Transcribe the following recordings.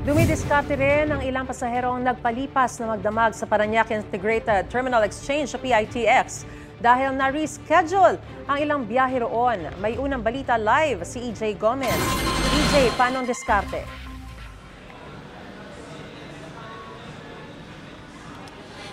Dumidiskarte rin ang ilang pasaherong nagpalipas na magdamag sa Parañaque Integrated Terminal Exchange sa PITX dahil na-reschedule ang ilang biyahe roon. May unang balita live si EJ Gomez. EJ, paano ang diskarte?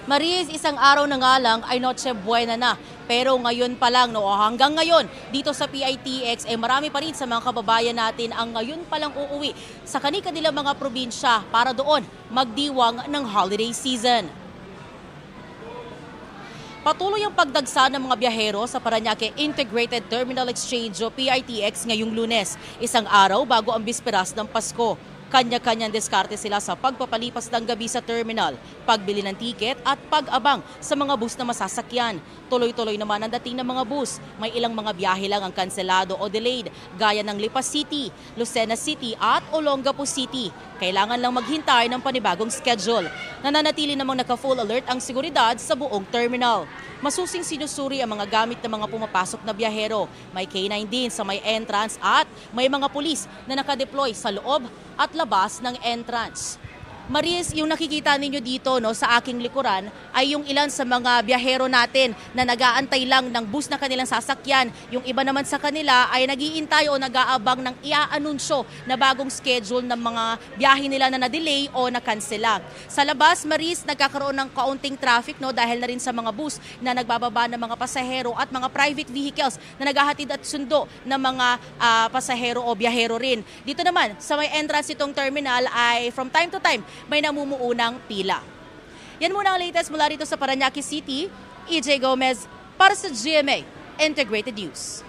Maris, isang araw na nga lang ay Noche Buena na. Pero ngayon pa lang, hanggang ngayon, dito sa PITX, marami pa rin sa mga kababayan natin ang ngayon pa lang uuwi sa kanilang mga probinsya para doon magdiwang ng holiday season. Patuloy ang pagdagsa ng mga biyahero sa Parañaque Integrated Terminal Exchange o PITX ngayong Lunes, isang araw bago ang bisperas ng Pasko. Kanya-kanyang diskarte sila sa pagpapalipas ng gabi sa terminal, pagbili ng tiket at pag-abang sa mga bus na masasakyan. Tuloy-tuloy naman ang dating ng mga bus. May ilang mga biyahe lang ang kanselado o delayed, gaya ng Lipa City, Lucena City at Olongapo City. Kailangan lang maghintay ng panibagong schedule. Nananatili namang naka-full alert ang seguridad sa buong terminal. Masusing sinusuri ang mga gamit ng mga pumapasok na biyahero. May K9 din sa may entrance at may mga pulis na nakadeploy sa loob at labas ng entrance. Maris, yung nakikita ninyo dito sa aking likuran ay yung ilan sa mga biyahero natin na nag-aantay lang ng bus na kanilang sasakyan. Yung iba naman sa kanila ay nag-iintay o nag-aabang ng iaanunsyo na bagong schedule ng mga biyahe nila na na-delay o na-cancela. Sa labas, Maris, nagkakaroon ng kaunting traffic dahil na rin sa mga bus na nagbababa ng mga pasahero at mga private vehicles na naghahatid at sundo ng mga pasahero o biyahero rin. Dito naman, sa may entrance itong terminal ay from time to time, may namumuunang pila. Yan muna ang latest mula rito sa Parañaque City. EJ Gomez para sa GMA Integrated News.